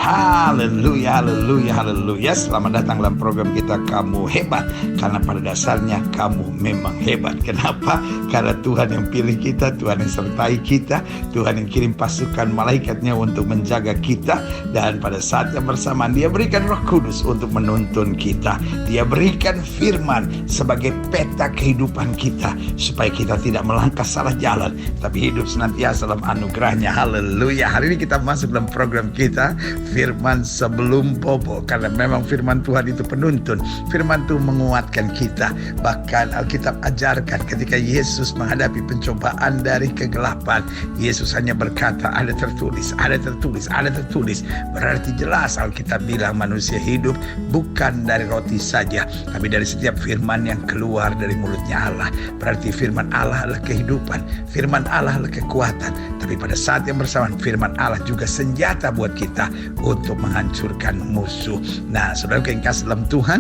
Haleluya, haleluya, haleluya. Selamat datang dalam program kita Kamu Hebat. Karena pada dasarnya kamu memang hebat. Kenapa? Karena Tuhan yang pilih kita, Tuhan yang sertai kita, Tuhan yang kirim pasukan malaikatnya untuk menjaga kita. Dan pada saat yang bersamaan Dia berikan Roh Kudus untuk menuntun kita. Dia berikan firman sebagai peta kehidupan kita, supaya kita tidak melangkah salah jalan, tapi hidup senantiasa dalam anugerahnya. Haleluya. Hari ini kita masuk dalam program kita Firman Sebelum Bobo. Karena memang firman Tuhan itu penuntun. Firman Tuhan menguatkan kita. Bahkan Alkitab ajarkan ketika Yesus menghadapi pencobaan dari kegelapan, Yesus hanya berkata, ada tertulis, ada tertulis, ada tertulis. Berarti jelas Alkitab bilang manusia hidup bukan dari roti saja, tapi dari setiap firman yang keluar dari mulutnya Allah. Berarti firman Allah adalah kehidupan, firman Allah adalah kekuatan. Tapi pada saat yang bersamaan firman Allah juga senjata buat kita untuk menghancurkan musuh. Nah, saudara yang kasih dalam Tuhan,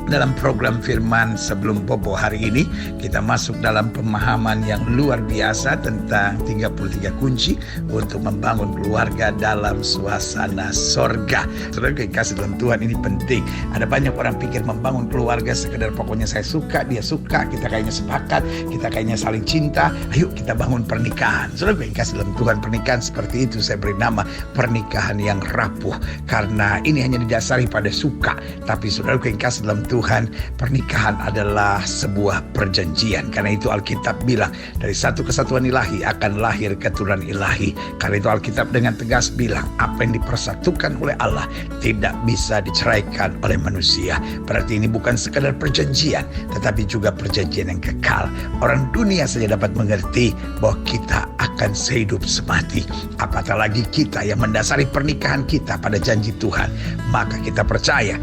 dalam program Firman Sebelum Bobo hari ini kita masuk dalam pemahaman yang luar biasa tentang 33 kunci untuk membangun keluarga dalam suasana sorga. Saudara yang kasih dalam Tuhan, ini penting. Ada banyak orang pikir membangun keluarga sekedar pokoknya saya suka, dia suka, kita kayaknya sepakat, kita kayaknya saling cinta, ayo kita bangun pernikahan. Saudara yang kasih dalam Tuhan, pernikahan seperti itu saya beri nama pernikahan yang rapuh, karena ini hanya didasari pada suka. Tapi saudara yang kasih dalam Tuhan, pernikahan adalah sebuah perjanjian. Karena itu Alkitab bilang dari satu kesatuan ilahi akan lahir keturunan ilahi. Karena itu Alkitab dengan tegas bilang apa yang dipersatukan oleh Allah tidak bisa diceraikan oleh manusia. Berarti ini bukan sekadar perjanjian, tetapi juga perjanjian yang kekal. Orang dunia saja dapat mengerti bahwa kita akan sehidup semati, apatah lagi kita yang mendasari pernikahan kita pada janji Tuhan. Maka kita percaya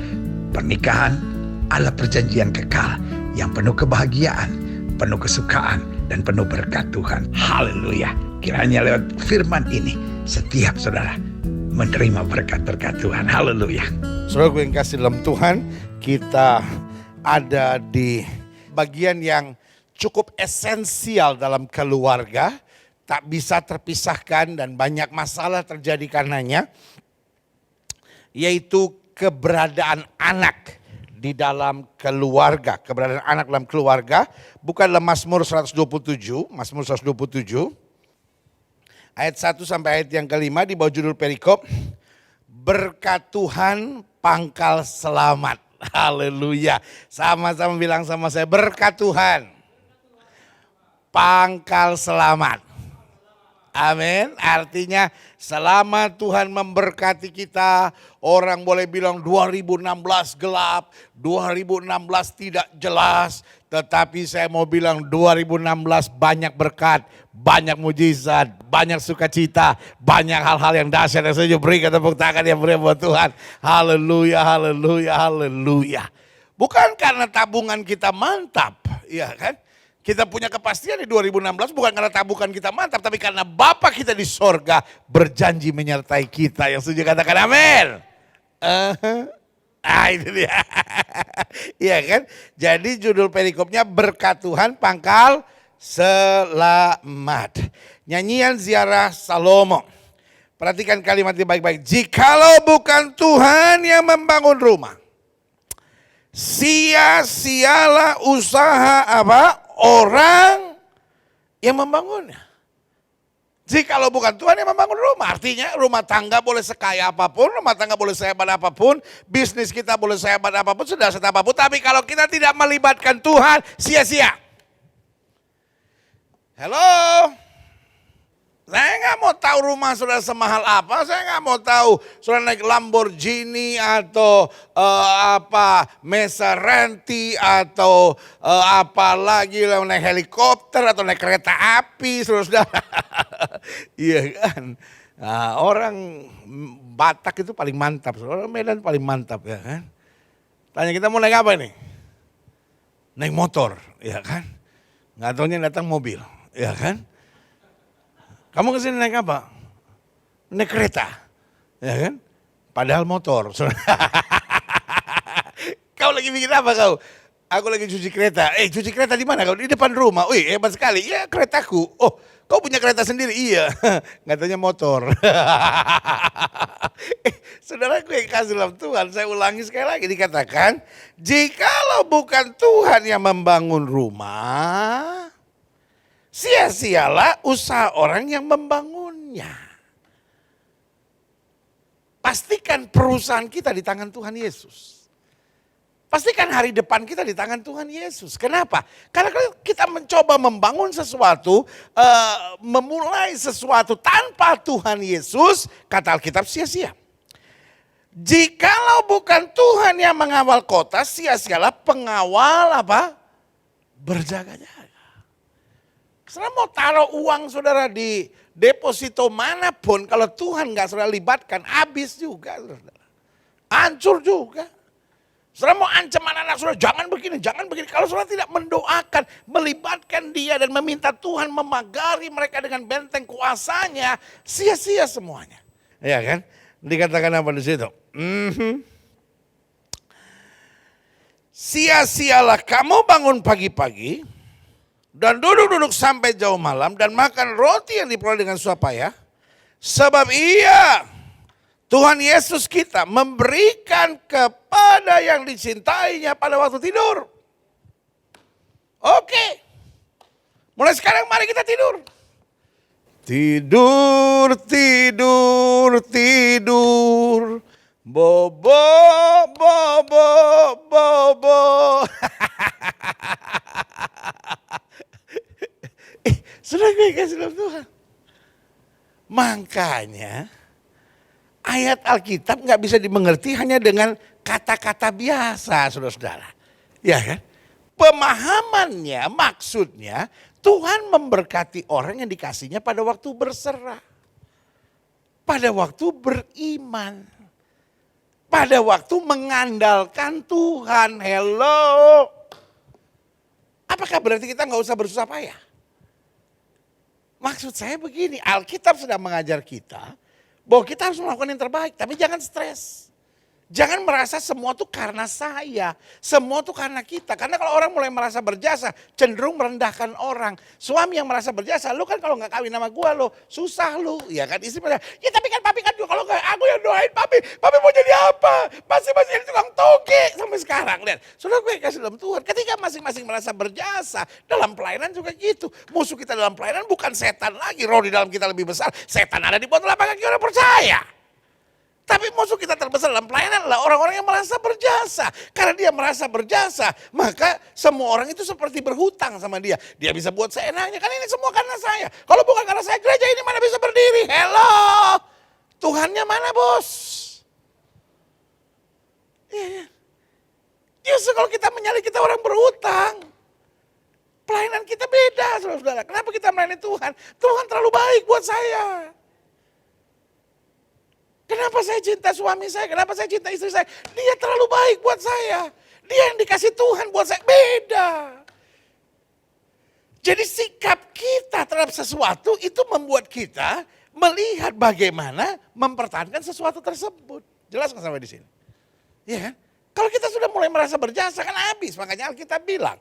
pernikahan adalah perjanjian kekal yang penuh kebahagiaan, penuh kesukaan, dan penuh berkat Tuhan. Haleluya. Kiranya lewat firman ini setiap saudara menerima berkat-berkat Tuhan. Haleluya. Saudara yang kasih dalam Tuhan, kita ada di bagian yang cukup esensial dalam keluarga, tak bisa terpisahkan dan banyak masalah terjadi karenanya, yaitu keberadaan anak di dalam keluarga. Keberadaan anak dalam keluarga bukanlah Mazmur 127, Mazmur 127 ayat 1 sampai ayat yang kelima di bawah judul perikop, berkat Tuhan pangkal selamat. Haleluya. Sama-sama bilang sama saya, berkat Tuhan pangkal selamat. Amin. Artinya selama Tuhan memberkati kita, orang boleh bilang 2016 gelap, 2016 tidak jelas. Tetapi saya mau bilang 2016 banyak berkat, banyak mujizat, banyak sukacita, banyak hal-hal yang dahsyat. Yang saya berikan tepuk tangan yang beri buat Tuhan. Haleluya, haleluya, haleluya. Bukan karena tabungan kita mantap, ya kan? Kita punya kepastian di 2016 bukan karena tabungan kita mantap, tapi karena Bapa kita di sorga berjanji menyertai kita. Yang setuju katakan amin. Itu dia. Iya kan? Jadi judul perikopnya berkat Tuhan pangkal selamat. Nyanyian Ziarah Salomo. Perhatikan kalimatnya baik-baik. Jikalau bukan Tuhan yang membangun rumah, sia-sialah usaha apa? Orang yang membangunnya. Jikalau bukan Tuhan yang membangun rumah, artinya rumah tangga boleh sekaya apapun, rumah tangga boleh sehebat apapun, bisnis kita boleh sehebat apapun, sedahsyat apapun, tapi kalau kita tidak melibatkan Tuhan, sia-sia. Halo? Saya nggak mau tahu rumah saudara semahal apa, saya nggak mau tahu saudara naik Lamborghini atau Maserati atau apa lagi naik helikopter atau naik kereta api, saudara. Iya kan? Nah, orang Batak itu paling mantap, orang Medan paling mantap ya kan? Tanya kita mau naik apa nih? Naik motor, ya kan? Nggak taunya datang mobil, ya kan? Kamu kesini naik apa? Naik kereta, ya kan? Padahal motor. Kau lagi bikin apa kau? Aku lagi cuci kereta. Cuci kereta di mana kau? Di depan rumah. Wih, hebat sekali. Iya, keretaku. Oh, kau punya kereta sendiri? Iya. Nggak tanya motor. Saudara gue yang kasih dalam Tuhan, saya ulangi sekali lagi dikatakan, jikalau bukan Tuhan yang membangun rumah, sia-sialah usaha orang yang membangunnya. Pastikan perusahaan kita di tangan Tuhan Yesus. Pastikan hari depan kita di tangan Tuhan Yesus. Kenapa? Karena kalau kita mencoba membangun sesuatu, memulai sesuatu tanpa Tuhan Yesus, kata Alkitab sia-sia. Jikalau bukan Tuhan yang mengawal kota, sia-sialah pengawal apa? Berjaga-jaga. Saudara mau taruh uang saudara di deposito manapun, kalau Tuhan nggak saudara libatkan, habis juga saudara. Hancur juga. Saudara mau ancam anak-anak saudara, jangan begini, jangan begini. Kalau saudara tidak mendoakan, melibatkan dia dan meminta Tuhan memagari mereka dengan benteng kuasanya, sia-sia semuanya. Ya kan? Dikatakan apa di situ? Sia-sialah kamu bangun pagi-pagi dan duduk-duduk sampai jauh malam dan makan roti yang diperoleh dengan susah payah. Sebab Tuhan Yesus kita memberikan kepada yang dicintainya pada waktu tidur. Oke. Mulai sekarang mari kita tidur. Tidur, tidur, tidur. Bobo, bobo, bobo. Sudah gue kasih dalam Tuhan. Makanya ayat Alkitab nggak bisa dimengerti hanya dengan kata-kata biasa, saudara-saudara. Ya kan? Pemahamannya, maksudnya Tuhan memberkati orang yang dikasihnya pada waktu berserah. Pada waktu beriman. Pada waktu mengandalkan Tuhan. Hello. Apakah berarti kita nggak usah bersusah payah? Maksud saya begini, Alkitab sedang mengajar kita bahwa kita harus melakukan yang terbaik, tapi jangan stres. Jangan merasa semua tuh karena saya, semua tuh karena kita. Karena kalau orang mulai merasa berjasa, cenderung merendahkan orang. Suami yang merasa berjasa, lu kan kalau nggak kawin sama gua lo, susah lu. Ya kan istri bilang, ya tapi kan papi kan juga kalau nggak aku yang doain papi mau jadi apa? Masih jadi tukang toge sampai sekarang. Lihat, sudah gue kasih dalam Tuhan. Ketika masing-masing merasa berjasa, dalam pelayanan juga gitu. Musuh kita dalam pelayanan bukan setan lagi, roh di dalam kita lebih besar. Setan ada di bawah telapak kaki orang percaya. Tapi musuh kita terbesar dalam pelayanan adalah orang-orang yang merasa berjasa. Karena dia merasa berjasa, maka semua orang itu seperti berhutang sama dia. Dia bisa buat seenaknya, kan ini semua karena saya. Kalau bukan karena saya, gereja ini mana bisa berdiri? Hello, Tuhannya mana bos? Ya. Justru kalau kita menyalih kita orang berhutang. Pelayanan kita beda, saudara-saudara. Kenapa kita melayani Tuhan? Tuhan terlalu baik buat saya. Kenapa saya cinta suami saya? Kenapa saya cinta istri saya? Dia terlalu baik buat saya. Dia yang dikasih Tuhan buat saya. Beda. Jadi sikap kita terhadap sesuatu itu membuat kita melihat bagaimana mempertahankan sesuatu tersebut. Jelas nggak sampai di sini? Ya kan? Kalau kita sudah mulai merasa berjasa kan habis. Makanya Alkitab bilang,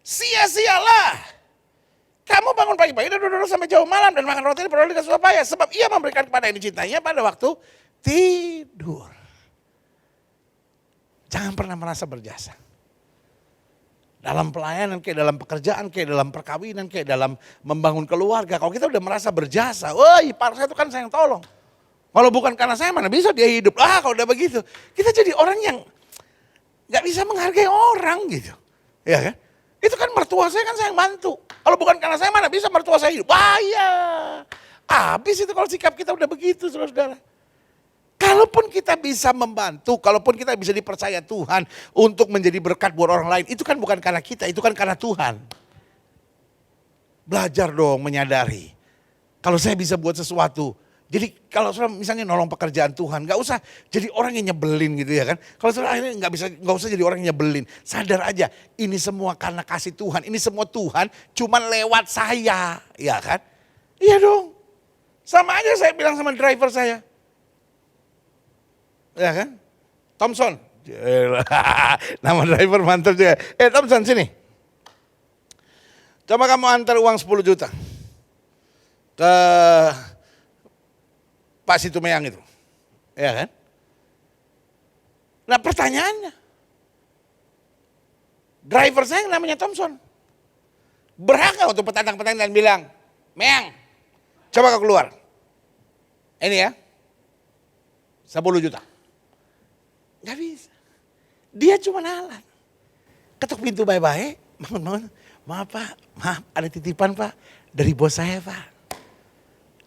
sia-sialah. Kamu bangun pagi-pagi dan duduk sampai jauh malam dan makan roti diperoleh dengan susah payah. Sebab ia memberikan kepada yang dicintainya pada waktu tidur. Jangan pernah merasa berjasa. Dalam pelayanan, kayak dalam pekerjaan, kayak dalam perkawinan, kayak dalam membangun keluarga. Kalau kita udah merasa berjasa, wah ipar saya itu kan saya yang tolong. Kalau bukan karena saya mana bisa dia hidup. Kalau udah begitu, kita jadi orang yang gak bisa menghargai orang gitu. Ya kan? Itu kan mertua saya kan saya yang bantu. Kalau bukan karena saya mana bisa mertua saya hidup. Iya. Habis itu kalau sikap kita udah begitu saudara-saudara. Kalaupun kita bisa membantu, kalaupun kita bisa dipercaya Tuhan untuk menjadi berkat buat orang lain. Itu kan bukan karena kita, itu kan karena Tuhan. Belajar dong menyadari. Kalau saya bisa buat sesuatu. Jadi kalau saudara misalnya nolong pekerjaan Tuhan, nggak usah jadi orang yang nyebelin gitu ya kan. Kalau saudara akhirnya nggak usah jadi orang yang nyebelin. Sadar aja, ini semua karena kasih Tuhan, ini semua Tuhan cuman lewat saya, ya kan? Iya dong. Sama aja saya bilang sama driver saya. Ya kan? Thompson. Nama driver mantap juga. Thompson sini. Coba kamu antar uang 10 juta. Ke Pak Situmeyang itu. Ya kan? Nah pertanyaannya, driver saya yang namanya Thompson, berhak nggak untuk petantang-petantang dan bilang, Meang, coba kau keluar. Ini ya, 10 juta. Gak bisa. Dia cuma alat. Ketuk pintu baik-baik, bangun-bangun. Maaf Pak, maaf ada titipan Pak, dari bos saya Pak.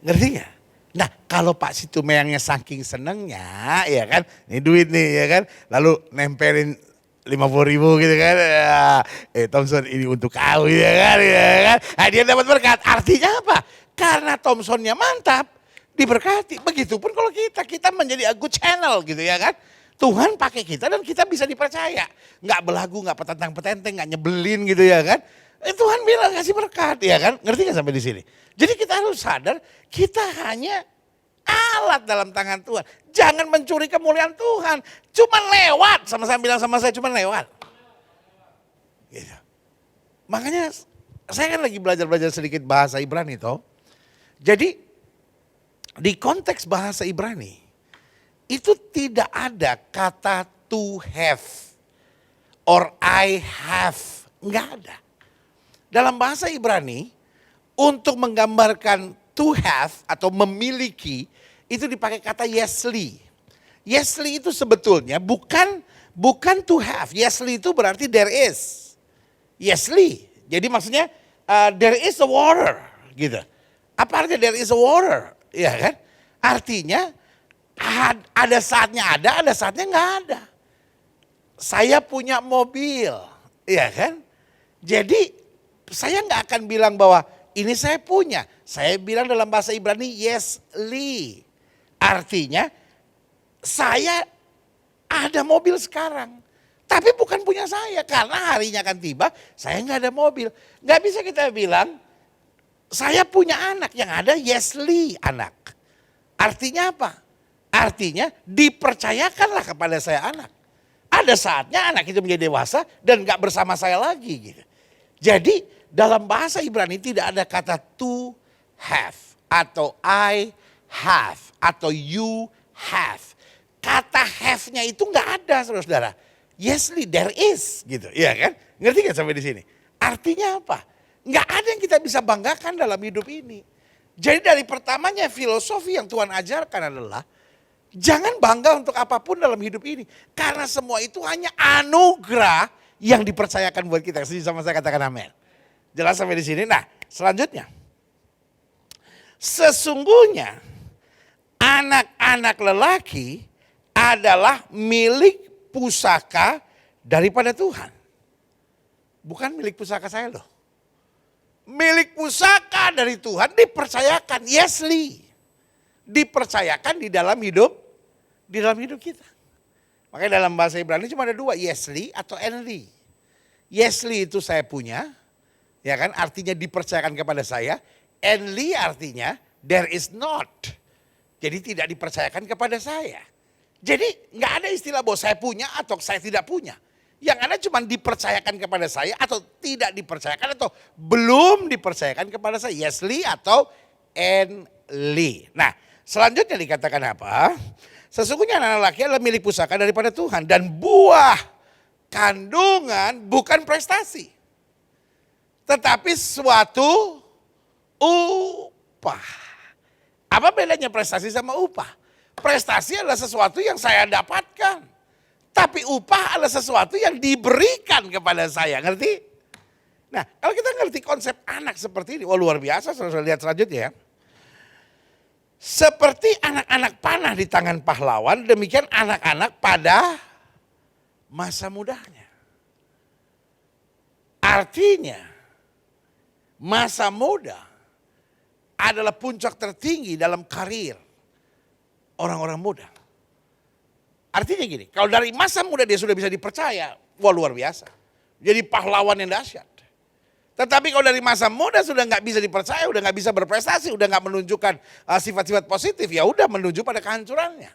Ngerti gak? Nah kalau Pak situ Meangnya saking senengnya, ya kan, ini duit nih ya kan, lalu nempelin 50.000 gitu kan, ya, Thompson ini untuk kau ya kan, nah, dia dapat berkat. Artinya apa? Karena Thompsonnya mantap, diberkati. Begitupun kalau kita menjadi a good channel gitu ya kan. Tuhan pakai kita dan kita bisa dipercaya. Nggak belagu, nggak petantang-petenteng, nggak nyebelin gitu ya kan. Tuhan bilang kasih berkat ya kan. Ngerti nggak sampai di sini? Jadi kita harus sadar kita hanya alat dalam tangan Tuhan. Jangan mencuri kemuliaan Tuhan. Cuma lewat, sama-sama bilang sama saya cuma lewat. Gitu. Makanya saya kan lagi belajar sedikit bahasa Ibrani toh. Jadi di konteks bahasa Ibrani itu tidak ada kata to have or I have, enggak ada. Dalam bahasa Ibrani untuk menggambarkan to have atau memiliki itu dipakai kata yesli. Yesli itu sebetulnya bukan to have. Yesli itu berarti there is. Yesli. Jadi maksudnya there is a water gitu. Apa artinya there is a water? Ya kan? Artinya ada saatnya ada saatnya nggak ada. Saya punya mobil, ya kan? Jadi saya nggak akan bilang bahwa ini saya punya. Saya bilang dalam bahasa Ibrani yesli. Artinya saya ada mobil sekarang. Tapi bukan punya saya karena harinya akan tiba saya nggak ada mobil. Nggak bisa kita bilang saya punya anak, yang ada yesli anak. Artinya apa? Artinya dipercayakanlah kepada saya anak. Ada saatnya anak itu menjadi dewasa dan gak bersama saya lagi. Gitu. Jadi dalam bahasa Ibrani tidak ada kata to have atau I have atau you have. Kata have-nya itu gak ada saudara-saudara. Yesli, there is gitu. Iya kan? Ngerti gak sampai di sini? Artinya apa? Nggak ada yang kita bisa banggakan dalam hidup ini. Jadi dari pertamanya filosofi yang Tuhan ajarkan adalah jangan bangga untuk apapun dalam hidup ini. Karena semua itu hanya anugerah yang dipercayakan buat kita. Setuju sama saya, katakan amin. Jelas sampai di sini. Nah selanjutnya. Sesungguhnya anak-anak lelaki adalah milik pusaka daripada Tuhan. Bukan milik pusaka saya loh. Milik pusaka dari Tuhan dipercayakan, yesli. Dipercayakan di dalam hidup kita. Makanya dalam bahasa Ibrani cuma ada dua, yesli atau enli. Yesli itu saya punya, ya kan, artinya dipercayakan kepada saya. Enli artinya there is not. Jadi tidak dipercayakan kepada saya. Jadi nggak ada istilah bahwa saya punya atau saya tidak punya. Yang ada cuma dipercayakan kepada saya atau tidak dipercayakan atau belum dipercayakan kepada saya. Yesli atau enli. Nah selanjutnya dikatakan apa? Sesungguhnya anak laki adalah milik pusaka daripada Tuhan. Dan buah kandungan bukan prestasi. Tetapi suatu upah. Apa bedanya prestasi sama upah? Prestasi adalah sesuatu yang saya dapatkan. Tapi upah adalah sesuatu yang diberikan kepada saya, ngerti? Nah kalau kita ngerti konsep anak seperti ini, wah luar biasa, saudara lihat selanjutnya ya. Seperti anak-anak panah di tangan pahlawan, demikian anak-anak pada masa mudanya. Artinya masa muda adalah puncak tertinggi dalam karir orang-orang muda. Artinya gini, kalau dari masa muda dia sudah bisa dipercaya, wah luar biasa. Jadi pahlawan yang dahsyat. Tetapi kalau dari masa muda sudah nggak bisa dipercaya, udah nggak bisa berprestasi, udah nggak menunjukkan sifat-sifat positif, ya udah menuju pada kehancurannya.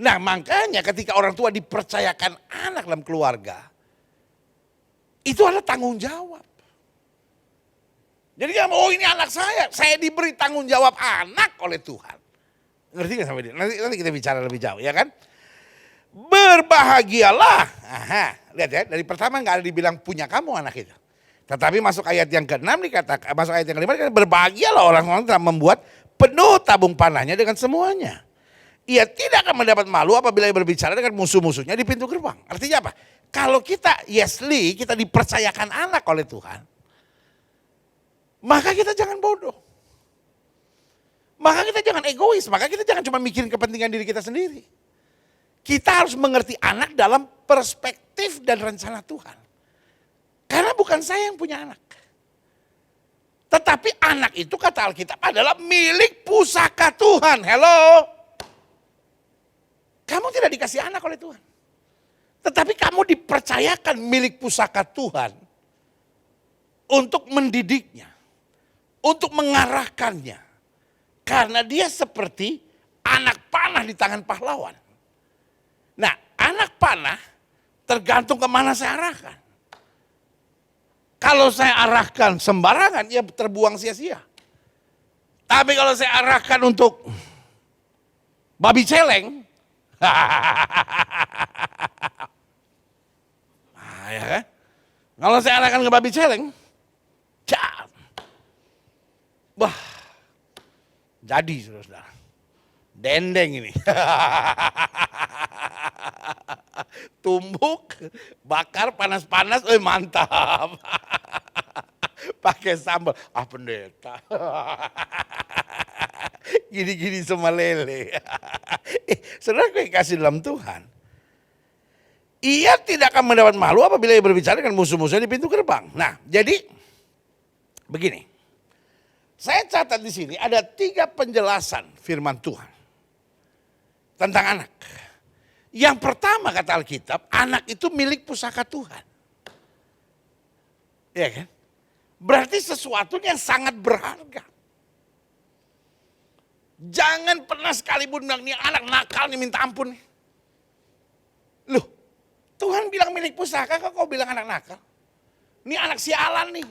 Nah makanya ketika orang tua dipercayakan anak dalam keluarga, itu adalah tanggung jawab. Jadi oh ini anak saya diberi tanggung jawab anak oleh Tuhan. Ngerti nggak sampai ini? Nanti kita bicara lebih jauh ya kan. Berbahagialah. Aha, lihat ya, dari pertama nggak ada dibilang punya kamu anak itu. Tetapi masuk ayat yang ke-6 dikatakan, masuk ayat yang ke-5 dikatakan berbahagialah orang-orang telah membuat penuh tabung panahnya dengan semuanya. Ia tidak akan mendapat malu apabila ia berbicara dengan musuh-musuhnya di pintu gerbang. Artinya apa? Kalau kita yesli, kita dipercayakan anak oleh Tuhan, maka kita jangan bodoh. Maka kita jangan egois, maka kita jangan cuma mikirin kepentingan diri kita sendiri. Kita harus mengerti anak dalam perspektif dan rencana Tuhan. Karena bukan saya yang punya anak. Tetapi anak itu kata Alkitab adalah milik pusaka Tuhan. Hello. Kamu tidak dikasih anak oleh Tuhan. Tetapi kamu dipercayakan milik pusaka Tuhan untuk mendidiknya, untuk mengarahkannya. Karena dia seperti anak panah di tangan pahlawan. Nah, anak panah tergantung kemana saya arahkan. Kalau saya arahkan sembarangan, ya terbuang sia-sia. Tapi kalau saya arahkan untuk babi celeng, nah, ya kan? Kalau saya arahkan ke babi celeng, wah, jadi saudara, dendeng ini. Tumbuk, bakar, panas-panas, mantap. Pakai sambal, pendeta. Gini-gini sama lele. Saudara yang kasih dalam Tuhan. Ia tidak akan mendapat malu apabila ia berbicara dengan musuh-musuhnya di pintu gerbang. Nah, jadi begini. Saya catat di sini ada 3 penjelasan firman Tuhan tentang anak. Yang pertama kata Alkitab, anak itu milik pusaka Tuhan. Ya kan? Berarti sesuatu yang sangat berharga. Jangan pernah sekalipun bilang, nih anak nakal nih minta ampun. Loh, Tuhan bilang milik pusaka, kok kau bilang anak nakal? Ini anak sialan nih.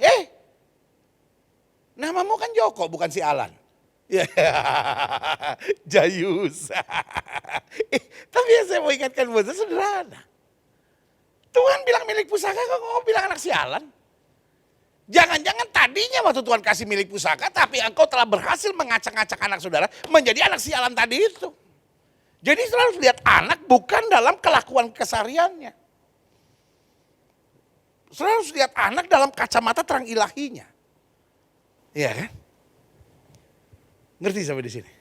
Namamu kan Joko, bukan sialan. Ya, Jayus. Tapi yang saya mau ingatkan buat sederhana. Tuhan bilang milik pusaka, kok kau bilang anak sialan? Jangan-jangan tadinya waktu Tuhan kasih milik pusaka, tapi engkau telah berhasil mengacak-acak anak saudara menjadi anak sialan tadi itu. Jadi selalu lihat anak bukan dalam kelakuan kesehariannya. Selalu lihat anak dalam kacamata terang ilahinya. Iya kan? Ngerti sampai di sini?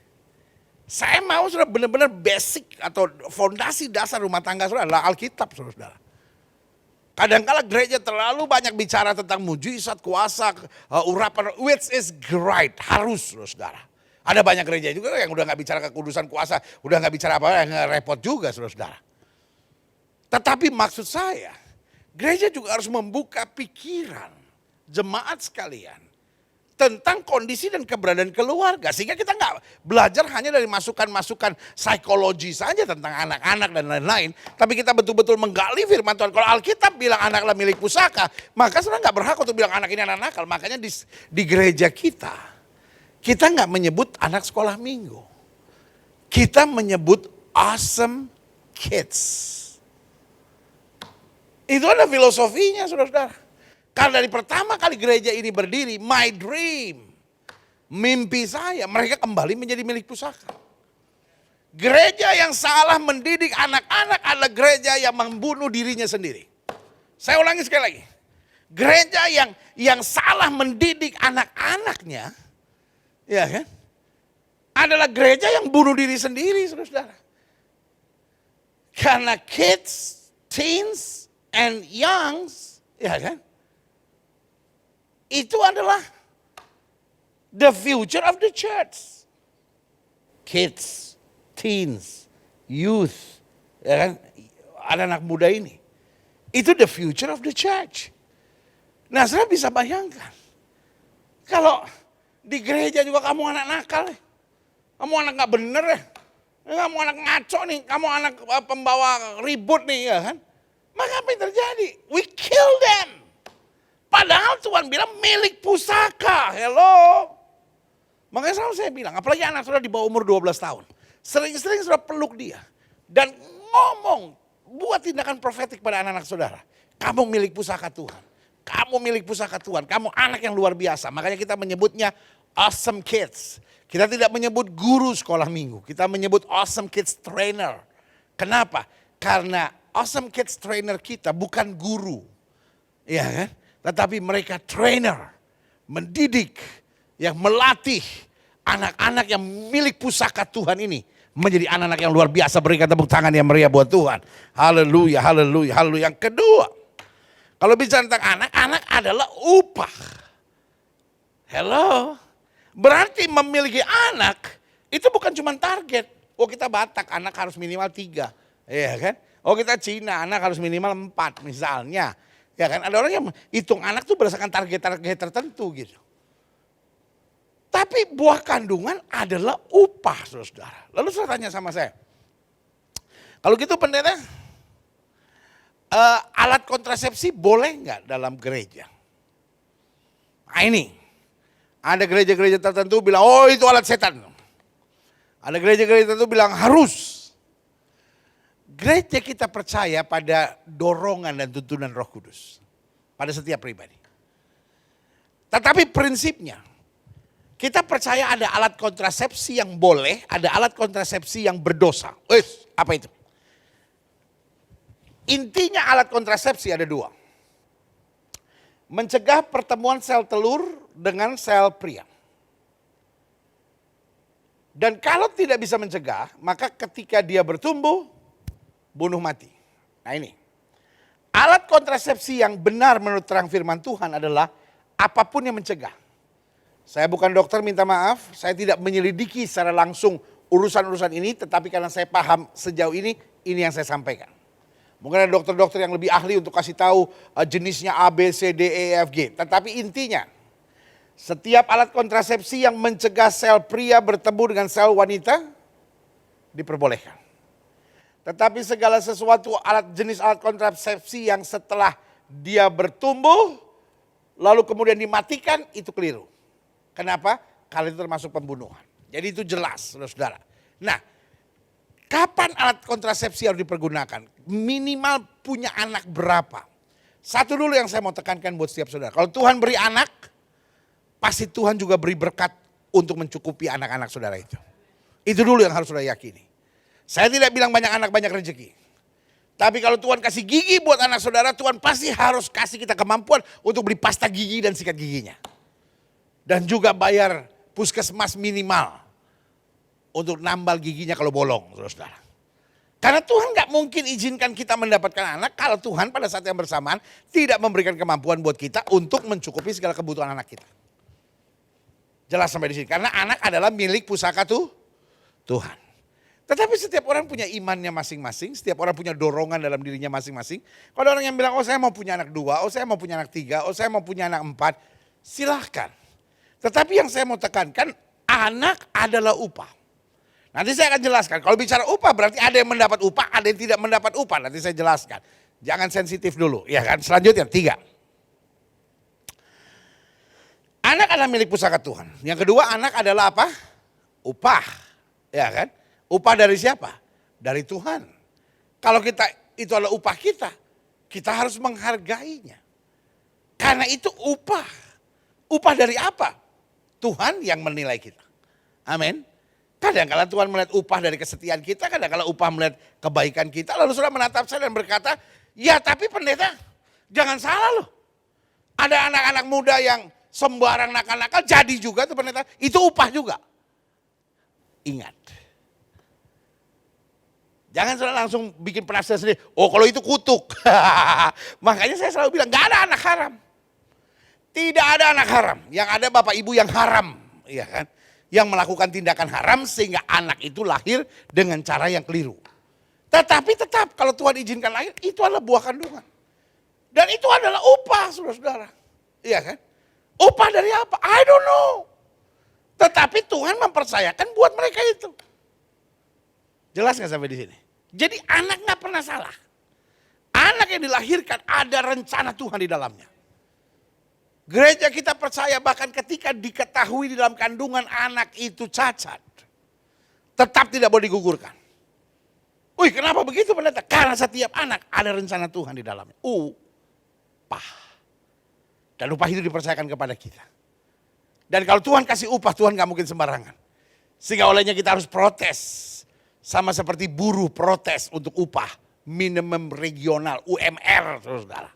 Saya mau sudah benar-benar basic atau fondasi dasar rumah tangga saudara adalah Alkitab saudara. Kadang-kala gereja terlalu banyak bicara tentang mujizat, kuasa, urapan, which is great, harus saudara. Ada banyak gereja juga yang udah nggak bicara kekudusan kuasa, udah nggak bicara apa-apa, yang repot juga saudara. Tetapi maksud saya, gereja juga harus membuka pikiran jemaat sekalian tentang kondisi dan keberadaan keluarga. Sehingga kita nggak belajar hanya dari masukan-masukan psikologi saja tentang anak-anak dan lain-lain. Tapi kita betul-betul menggali firman Tuhan. Kalau Alkitab bilang anaklah milik pusaka, maka sebenarnya nggak berhak untuk bilang anak ini anak nakal. Makanya di gereja kita nggak menyebut anak sekolah minggu. Kita menyebut awesome kids. Itu ada filosofinya saudara-saudara. Karena dari pertama kali gereja ini berdiri, my dream, mimpi saya, mereka kembali menjadi milik pusaka. Gereja yang salah mendidik anak-anak adalah gereja yang membunuh dirinya sendiri. Saya ulangi sekali lagi. Gereja yang salah mendidik anak-anaknya, ya kan, adalah gereja yang bunuh diri sendiri, saudara-saudara. Karena kids, teens, and youngs, ya kan, itu adalah the future of the church. Kids, teens, youth, ya kan? Ada anak muda ini. Itu the future of the church. Nah, saya bisa bayangkan. Kalau di gereja juga kamu anak nakal, kamu anak gak bener ya. Kamu anak ngaco nih, kamu anak pembawa ribut nih ya kan. Maka apa yang terjadi? We kill them. Padahal Tuhan bilang milik pusaka. Hello. Makanya selalu saya bilang, apalagi anak sudah di bawah umur 12 tahun. Sering-sering saudara peluk dia. Dan ngomong, buat tindakan profetik pada anak-anak saudara. Kamu milik pusaka Tuhan. Kamu milik pusaka Tuhan. Kamu anak yang luar biasa. Makanya kita menyebutnya awesome kids. Kita tidak menyebut guru sekolah minggu. Kita menyebut awesome kids trainer. Kenapa? Karena awesome kids trainer kita bukan guru. Ya kan? Tetapi mereka trainer. Mendidik. Yang melatih anak-anak yang milik pusaka Tuhan ini. Menjadi anak-anak yang luar biasa. Berikan tepuk tangan yang meriah buat Tuhan. Haleluya, haleluya, haleluya. Yang kedua. Kalau bicara tentang anak, anak adalah upah. Hello. Berarti memiliki anak itu bukan cuma target. Oh kita Batak, anak harus minimal 3. Iya kan? Oh kita Cina, anak harus minimal 4 misalnya. Ya kan? Ada orang yang hitung anak tuh berdasarkan target-target tertentu gitu. Tapi buah kandungan adalah upah saudara. Lalu saya tanya sama saya. Kalau gitu pendeta, alat kontrasepsi boleh nggak dalam gereja? Nah ini, ada gereja-gereja tertentu bilang, oh itu alat setan. Ada gereja-gereja tertentu bilang harus. Gereja kita percaya pada dorongan dan tuntunan Roh Kudus. Pada setiap pribadi. Tetapi prinsipnya, kita percaya ada alat kontrasepsi yang boleh, ada alat kontrasepsi yang berdosa. Apa itu? Intinya alat kontrasepsi ada 2. Mencegah pertemuan sel telur dengan sel pria. Dan kalau tidak bisa mencegah, maka ketika dia bertumbuh, bunuh mati. Nah ini. Alat kontrasepsi yang benar menurut terang firman Tuhan adalah apapun yang mencegah. Saya bukan dokter, minta maaf. Saya tidak menyelidiki secara langsung urusan-urusan ini. Tetapi karena saya paham sejauh ini yang saya sampaikan. Mungkin ada dokter-dokter yang lebih ahli untuk kasih tahu jenisnya A, B, C, D, E, F, G. Tetapi intinya, setiap alat kontrasepsi yang mencegah sel pria bertemu dengan sel wanita, diperbolehkan. Tetapi segala sesuatu jenis alat kontrasepsi yang setelah dia bertumbuh, lalu kemudian dimatikan, itu keliru. Kenapa? Karena itu termasuk pembunuhan. Jadi itu jelas, saudara-saudara. Nah, kapan alat kontrasepsi harus dipergunakan? Minimal punya anak berapa? Satu dulu yang saya mau tekankan buat setiap saudara. Kalau Tuhan beri anak, pasti Tuhan juga beri berkat untuk mencukupi anak-anak saudara itu. Itu dulu yang harus saudara yakini. Saya tidak bilang banyak anak, banyak rezeki. Tapi kalau Tuhan kasih gigi buat anak saudara, Tuhan pasti harus kasih kita kemampuan untuk beli pasta gigi dan sikat giginya. Dan juga bayar puskesmas minimal untuk nambal giginya kalau bolong, saudara-saudara. Karena Tuhan gak mungkin izinkan kita mendapatkan anak kalau Tuhan pada saat yang bersamaan tidak memberikan kemampuan buat kita untuk mencukupi segala kebutuhan anak kita. Jelas sampai di sini. Karena anak adalah milik pusaka Tuhan. Tetapi setiap orang punya imannya masing-masing, setiap orang punya dorongan dalam dirinya masing-masing. Kalau ada orang yang bilang, oh saya mau punya anak 2, oh saya mau punya anak 3, oh saya mau punya anak 4, silahkan. Tetapi yang saya mau tekankan, anak adalah upah. Nanti saya akan jelaskan, kalau bicara upah berarti ada yang mendapat upah, ada yang tidak mendapat upah. Nanti saya jelaskan. Jangan sensitif dulu, ya kan? Selanjutnya 3. Anak adalah milik pusaka Tuhan. Yang kedua, anak adalah apa? Upah, ya kan? Upah dari siapa? Dari Tuhan. Kalau kita itu adalah upah kita harus menghargainya. Karena itu upah. Upah dari apa? Tuhan yang menilai kita. Amin. Kadang-kadang Tuhan melihat upah dari kesetiaan kita, kadang-kadang upah melihat kebaikan kita. Lalu saudara menatap saya dan berkata, ya tapi pendeta, jangan salah loh. Ada anak-anak muda yang sembarang nakal-nakal, jadi juga tuh pendeta, itu upah juga. Ingat. Jangan saudara langsung bikin penafsiran sendiri, oh kalau itu kutuk. Makanya saya selalu bilang, gak ada anak haram. Tidak ada anak haram, yang ada bapak ibu yang haram. Iya kan? Yang melakukan tindakan haram sehingga anak itu lahir dengan cara yang keliru. Tetapi tetap kalau Tuhan izinkan lahir, itu adalah buah kandungan. Dan itu adalah upah saudara-saudara. Iya kan? Upah dari apa? I don't know. Tetapi Tuhan mempercayakan buat mereka itu. Jelas gak sampai di sini? Jadi anak gak pernah salah. Anak yang dilahirkan ada rencana Tuhan di dalamnya. Gereja kita percaya bahkan ketika diketahui di dalam kandungan anak itu cacat. tetap tidak boleh digugurkan. Wih, kenapa begitu pendeta? Karena setiap anak ada rencana Tuhan di dalamnya. Upah. Dan upah itu dipercayakan kepada kita. Dan kalau Tuhan kasih upah, Tuhan gak mungkin sembarangan. Sehingga olehnya kita harus protes. Sama seperti buruh protes untuk upah minimum regional, UMR, saudara.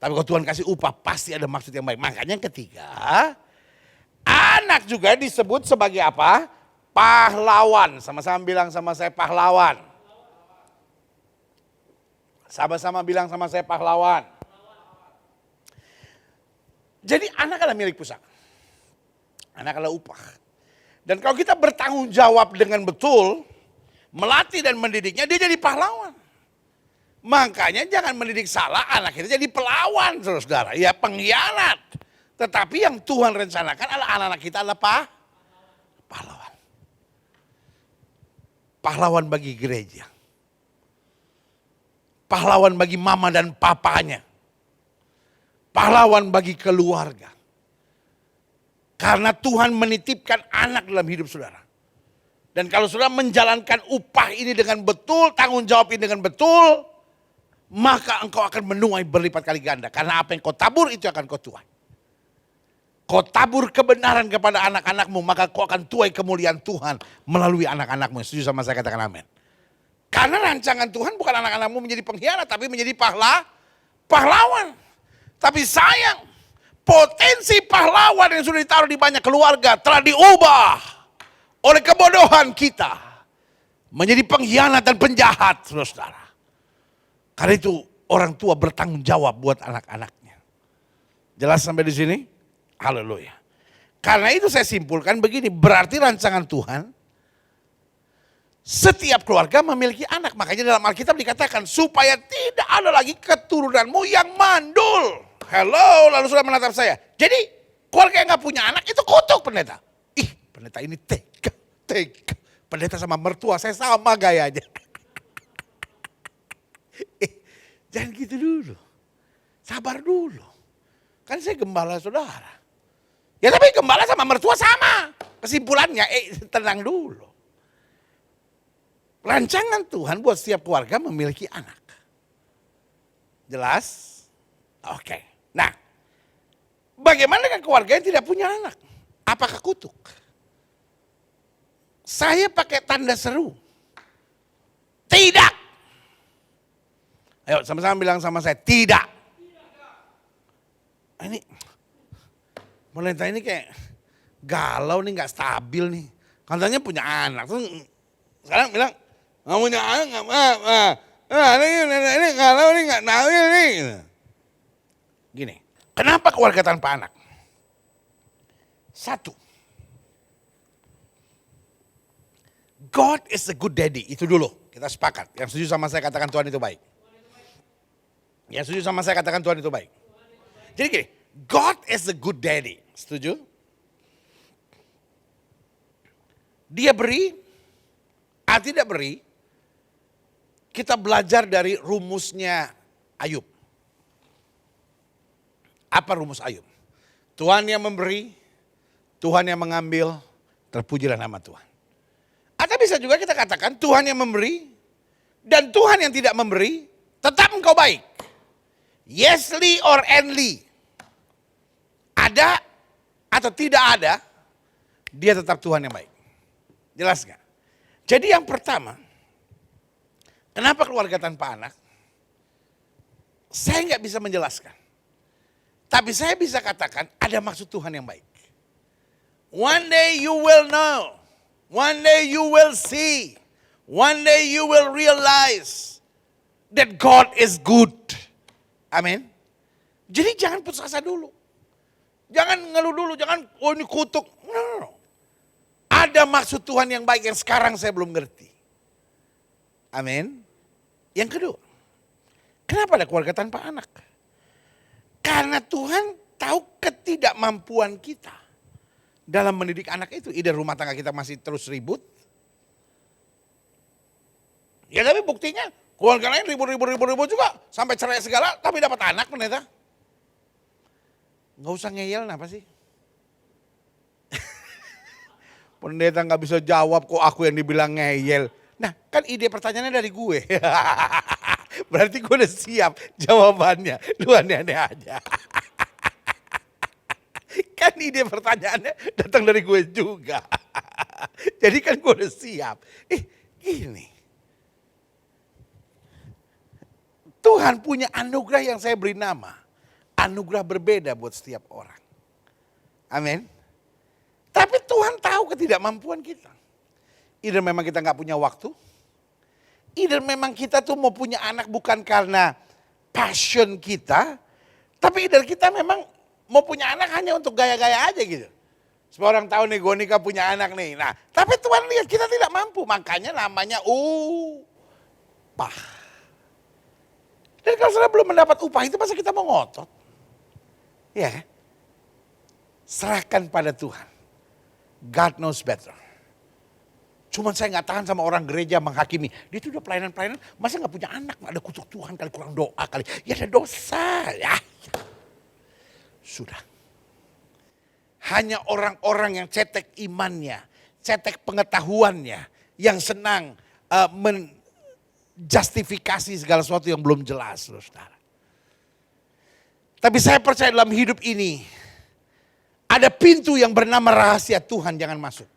Tapi kalau Tuhan kasih upah, pasti ada maksud yang baik. Makanya yang ketiga, anak juga disebut sebagai apa? Pahlawan. Sama-sama bilang sama saya pahlawan. Sama-sama bilang sama saya pahlawan. Jadi anak adalah milik pusaka. Anak adalah upah. Dan kalau kita bertanggung jawab dengan betul, melatih dan mendidiknya, dia jadi pahlawan. Makanya jangan mendidik salah, anak kita jadi pelawan, saudara. Ya pengkhianat. Tetapi yang Tuhan rencanakan adalah anak-anak kita adalah pahlawan. Pahlawan bagi gereja. Pahlawan bagi mama dan papanya. Pahlawan bagi keluarga. Karena Tuhan menitipkan anak dalam hidup saudara. Dan kalau saudara menjalankan upah ini dengan betul, tanggung jawab ini dengan betul, maka engkau akan menuai berlipat kali ganda. Karena apa yang kau tabur itu akan kau tuai. Kau tabur kebenaran kepada anak-anakmu, maka kau akan tuai kemuliaan Tuhan melalui anak-anakmu. Setuju sama saya, katakan amin. Karena rancangan Tuhan bukan anak-anakmu menjadi pengkhianat, tapi menjadi pahlawan. Tapi sayang, potensi pahlawan yang sudah ditaruh di banyak keluarga telah diubah oleh kebodohan kita menjadi pengkhianat dan penjahat, saudara. Karena itu orang tua bertanggung jawab buat anak-anaknya. Jelas sampai di sini? Haleluya. Karena itu saya simpulkan begini, berarti rancangan Tuhan setiap keluarga memiliki anak. Makanya dalam Alkitab dikatakan supaya tidak ada lagi keturunanmu yang mandul. Hello, lalu sudah menatap saya. Jadi keluarga yang gak punya anak itu kutuk pendeta. Ih, pendeta ini tega. Pendeta sama mertua saya sama gayanya. Jangan gitu dulu. Sabar dulu. Kan saya gembala saudara. Ya tapi gembala sama mertua sama. Kesimpulannya, tenang dulu. Rancangan Tuhan buat setiap keluarga memiliki anak. Jelas? Oke. Nah, bagaimana dengan keluarga yang tidak punya anak? Apakah kutuk? Saya pakai tanda seru. Tidak. Ayo sama-sama bilang sama saya, tidak. Ini, pemerintah ini kayak galau nih, gak stabil nih. Katanya punya anak. Terus sekarang bilang, nggak punya anak, nggak apa. Ini galau nih, nggak tahu nih. Gini, kenapa keluarga tanpa anak? Satu, God is a good daddy. Itu dulu, kita sepakat. Yang setuju sama saya katakan Tuhan itu baik. Yang setuju sama saya katakan Tuhan itu baik. Jadi gini, God is a good daddy. Setuju? Dia beri, tidak beri. Kita belajar dari rumusnya Ayub. Apa rumus Ayub? Tuhan yang memberi, Tuhan yang mengambil, terpujilah nama Tuhan. Atau bisa juga kita katakan Tuhan yang memberi dan Tuhan yang tidak memberi, tetap engkau baik. Yesly or endly. Ada atau tidak ada, dia tetap Tuhan yang baik. Jelas gak? Jadi yang pertama, kenapa keluarga tanpa anak? Saya nggak bisa menjelaskan. Tapi saya bisa katakan ada maksud Tuhan yang baik. One day you will know. One day you will see. One day you will realize that God is good. Amin. Jadi jangan putus asa dulu. Jangan ngeluh dulu, jangan ini kutuk. No. Ada maksud Tuhan yang baik yang sekarang saya belum ngerti. Amin. Yang kedua, kenapa ada keluarga tanpa anak? Karena Tuhan tahu ketidakmampuan kita dalam mendidik anak itu. Ide rumah tangga kita masih terus ribut. Ya tapi buktinya keluarga lain ribut juga. Sampai cerai segala tapi dapat anak pendeta. Gak usah ngeyel apa sih? pendeta nggak bisa jawab, kok aku yang dibilang ngeyel. Nah kan ide pertanyaannya dari gue. Berarti gue udah siap jawabannya. Lu aneh-aneh aja. Kan ide pertanyaannya datang dari gue juga. Jadi kan gue udah siap. Gini. Tuhan punya anugerah yang saya beri nama. Anugerah berbeda buat setiap orang. Amin. Tapi Tuhan tahu ketidakmampuan kita. Either memang kita nggak punya waktu. Either memang kita tuh mau punya anak bukan karena passion kita. Tapi either kita memang mau punya anak hanya untuk gaya-gaya aja gitu. Semua orang tahu nih Gonika punya anak nih. Nah, tapi Tuhan lihat kita tidak mampu. Makanya namanya upah. Dan kalau sudah belum mendapat upah itu masa kita mau ngotot? Ya. Serahkan pada Tuhan. God knows better. Cuman saya nggak tahan sama orang gereja menghakimi. Dia tuh udah pelayanan-pelayanan, masa nggak punya anak? Nggak ada kutuk Tuhan kali, kurang doa kali. Ya ada dosa ya. Sudah. Hanya orang-orang yang cetek imannya, cetek pengetahuannya, yang senang menjustifikasi segala sesuatu yang belum jelas, saudara. Tapi saya percaya dalam hidup ini, ada pintu yang bernama rahasia Tuhan, jangan masuk.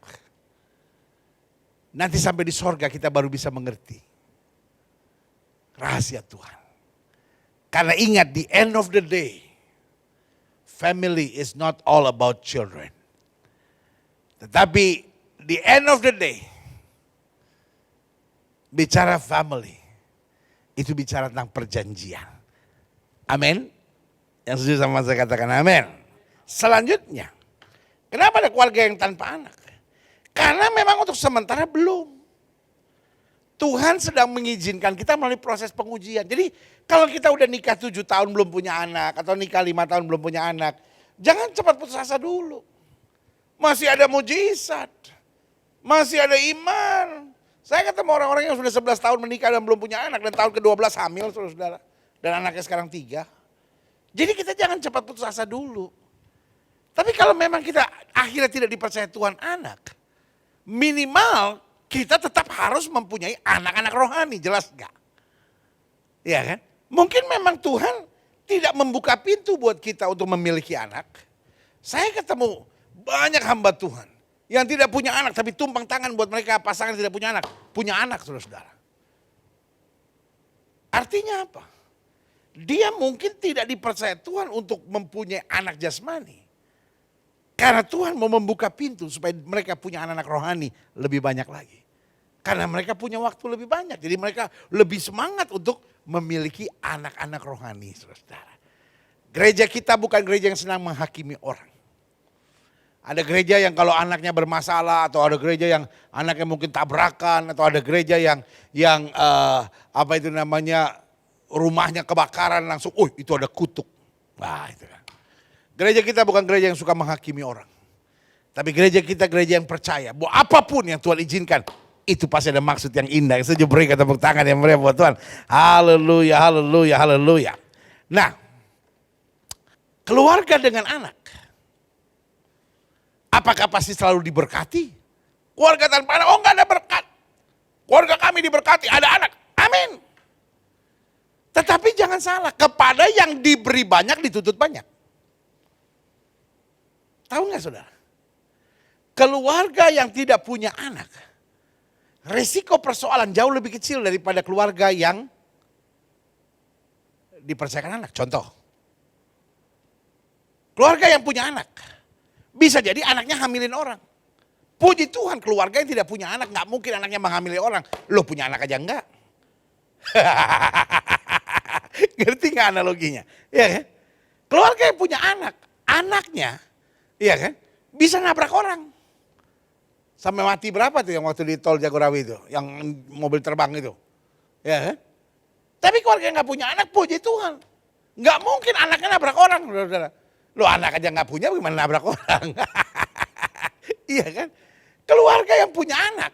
Nanti sampai di sorga kita baru bisa mengerti rahasia Tuhan. Karena ingat, the end of the day, family is not all about children. Tetapi the end of the day, bicara family, itu bicara tentang perjanjian. Amin. Yang setuju sama saya katakan amin. Selanjutnya, kenapa ada keluarga yang tanpa anak? Karena memang untuk sementara belum. Tuhan sedang mengizinkan kita melalui proses pengujian. Jadi kalau kita udah nikah 7 tahun belum punya anak, atau nikah 5 tahun belum punya anak, jangan cepat putus asa dulu. Masih ada mujizat, masih ada iman. Saya ketemu orang-orang yang sudah 11 tahun menikah dan belum punya anak, dan tahun ke-12 hamil, saudara. Dan anaknya sekarang 3. Jadi kita jangan cepat putus asa dulu. Tapi kalau memang kita akhirnya tidak dipercaya Tuhan anak, minimal kita tetap harus mempunyai anak-anak rohani, jelas enggak? Iya kan? Mungkin memang Tuhan tidak membuka pintu buat kita untuk memiliki anak. Saya ketemu banyak hamba Tuhan yang tidak punya anak, tapi tumpang tangan buat mereka pasangan tidak punya anak. Punya anak, saudara-saudara. Artinya apa? Dia mungkin tidak dipercaya Tuhan untuk mempunyai anak jasmani. Karena Tuhan mau membuka pintu supaya mereka punya anak-anak rohani lebih banyak lagi. Karena mereka punya waktu lebih banyak. Jadi mereka lebih semangat untuk memiliki anak-anak rohani, saudara. Gereja kita bukan gereja yang senang menghakimi orang. Ada gereja yang kalau anaknya bermasalah, atau ada gereja yang anaknya mungkin tabrakan, atau ada gereja yang rumahnya kebakaran langsung, itu ada kutuk. Wah, itu kan. Gereja kita bukan gereja yang suka menghakimi orang. Tapi gereja kita gereja yang percaya bahwa apapun yang Tuhan izinkan, itu pasti ada maksud yang indah. Setuju, berikan tepuk tangan yang meriah buat Tuhan. Haleluya, haleluya, haleluya. Nah, keluarga dengan anak, apakah pasti selalu diberkati? Keluarga tanpa anak, enggak ada berkat. Keluarga kami diberkati, ada anak. Amin. Tetapi jangan salah, kepada yang diberi banyak dituntut banyak. Tahu nggak saudara? Keluarga yang tidak punya anak, risiko persoalan jauh lebih kecil daripada keluarga yang dipercayakan anak. Contoh, keluarga yang punya anak, bisa jadi anaknya hamilin orang. Puji Tuhan, keluarga yang tidak punya anak, nggak mungkin anaknya menghamili orang. Lo punya anak aja enggak? Ngerti nggak analoginya? Ya kan? Keluarga yang punya anak, anaknya, iya kan, bisa nabrak orang. Sampai mati berapa tuh yang waktu di tol Jagorawi itu, yang mobil terbang itu, ya kan? Tapi keluarga yang nggak punya anak, puji Tuhan, nggak mungkin anaknya nabrak orang, saudara. Lo anak aja nggak punya, gimana nabrak orang? Iya kan? Keluarga yang punya anak,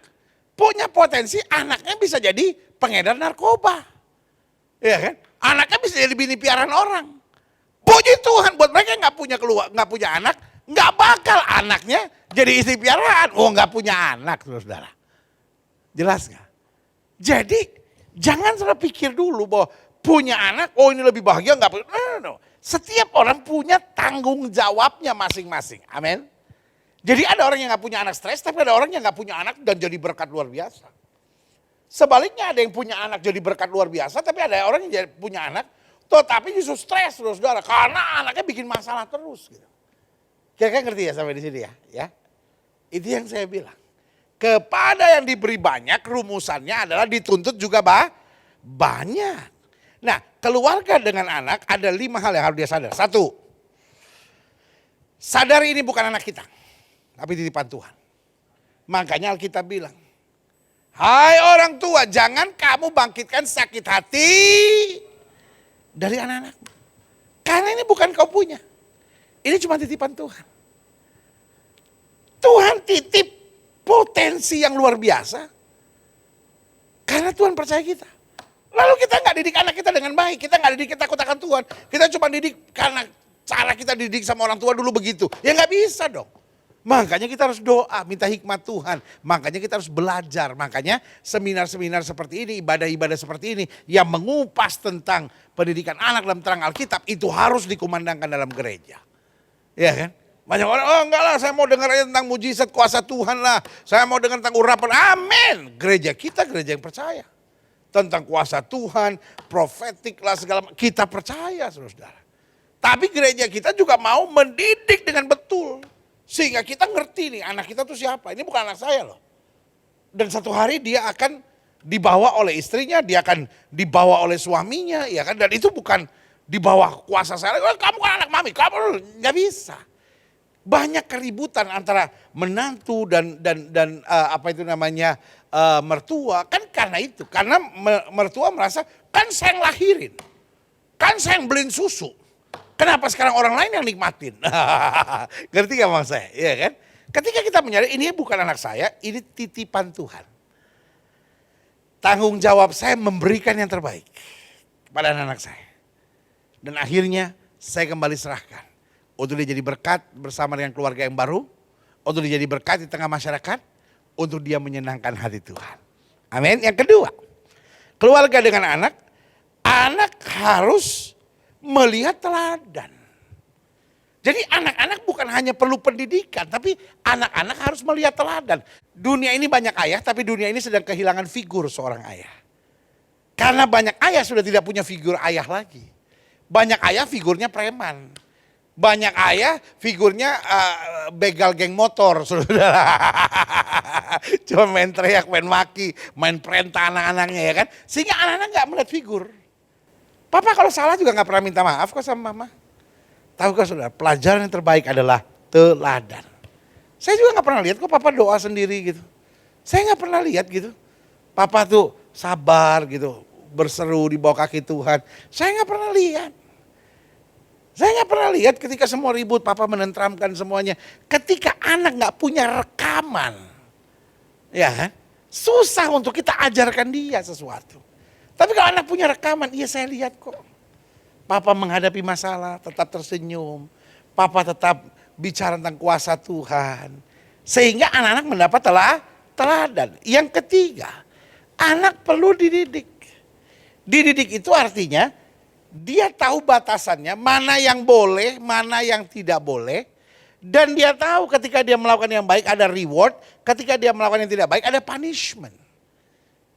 punya potensi anaknya bisa jadi pengedar narkoba, iya kan? Anaknya bisa jadi bini piaran orang. Puji Tuhan buat mereka yang nggak punya anak, Nggak bakal anaknya jadi istri piaraan. Oh nggak punya anak, saudara. Jelas nggak? Jadi jangan selalu pikir dulu bahwa punya anak, oh ini lebih bahagia nggak? No. Setiap orang punya tanggung jawabnya masing-masing. Amin. Jadi ada orang yang nggak punya anak stres, tapi ada orang yang nggak punya anak dan jadi berkat luar biasa. Sebaliknya ada yang punya anak jadi berkat luar biasa, tapi ada orang yang punya anak, tapi justru stres, saudara, karena anaknya bikin masalah terus. Gitu. Kira-kira ngerti ya sampai di sini ya? Itu yang saya bilang. Kepada yang diberi banyak, rumusannya adalah dituntut juga banyak. Nah, keluarga dengan anak ada 5 hal yang harus dia sadar. 1, sadar ini bukan anak kita, tapi titipan Tuhan. Makanya Alkitab bilang, hai orang tua, jangan kamu bangkitkan sakit hati dari anak-anak. Karena ini bukan kau punya. Ini cuma titipan Tuhan. Tuhan titip potensi yang luar biasa. Karena Tuhan percaya kita. Lalu kita nggak didik anak kita dengan baik. Kita nggak didik takut akan Tuhan. Kita cuma didik karena cara kita didik sama orang tua dulu begitu. Ya nggak bisa dong. Makanya kita harus doa, minta hikmat Tuhan. Makanya kita harus belajar. Makanya seminar-seminar seperti ini, ibadah-ibadah seperti ini yang mengupas tentang pendidikan anak dalam terang Alkitab itu harus dikumandangkan dalam gereja. Ya kan? Banyak orang, oh enggak lah, saya mau dengar aja tentang mujizat kuasa Tuhan lah. Saya mau dengar tentang urapan, amin. Gereja kita gereja yang percaya. Tentang kuasa Tuhan, profetik lah segala macam. Kita percaya saudara. Tapi gereja kita juga mau mendidik dengan betul. Sehingga kita ngerti nih anak kita tuh siapa. Ini bukan anak saya loh. Dan satu hari dia akan dibawa oleh istrinya, dia akan dibawa oleh suaminya. Ya kan? Dan itu bukan di bawah kuasa saya. Kamu kan anak mami, kamu nggak bisa. Banyak keributan antara menantu dan apa itu namanya mertua. Kan karena itu. Karena mertua merasa kan saya yang lahirin. Kan saya yang beliin susu. Kenapa sekarang orang lain yang nikmatin? Ngerti gak maksud saya? Iya kan? Ketika kita menyadari ini bukan anak saya, ini titipan Tuhan. Tanggung jawab saya memberikan yang terbaik kepada anak-anak saya. Dan akhirnya saya kembali serahkan. Untuk dia jadi berkat bersama dengan keluarga yang baru. Untuk dia jadi berkat di tengah masyarakat. Untuk dia menyenangkan hati Tuhan. Amin. Yang kedua, keluarga dengan anak. Anak harus melihat teladan. Jadi anak-anak bukan hanya perlu pendidikan. Tapi anak-anak harus melihat teladan. Dunia ini banyak ayah. Tapi dunia ini sedang kehilangan figur seorang ayah. Karena banyak ayah sudah tidak punya figur ayah lagi. Banyak ayah figurnya preman. Banyak ayah figurnya begal geng motor, saudara. Cuma main teriak, main maki, main perintah anak-anaknya ya kan. Sehingga anak-anak gak melihat figur. Papa kalau salah juga gak pernah minta maaf kok sama mama. Tahukah saudara, pelajaran yang terbaik adalah teladan. Saya juga gak pernah lihat kok papa doa sendiri gitu. Saya gak pernah lihat gitu. Papa tuh sabar gitu, berseru di bawah kaki Tuhan. Saya gak pernah lihat. Saya gak pernah lihat ketika semua ribut, papa menenteramkan semuanya. Ketika anak gak punya rekaman, ya kan, susah untuk kita ajarkan dia sesuatu. Tapi kalau anak punya rekaman, iya saya lihat kok. Papa menghadapi masalah, tetap tersenyum. Papa tetap bicara tentang kuasa Tuhan. Sehingga anak-anak mendapat teladan. Yang ketiga, anak perlu dididik. Dididik itu artinya, dia tahu batasannya, mana yang boleh, mana yang tidak boleh. Dan dia tahu ketika dia melakukan yang baik ada reward, ketika dia melakukan yang tidak baik ada punishment.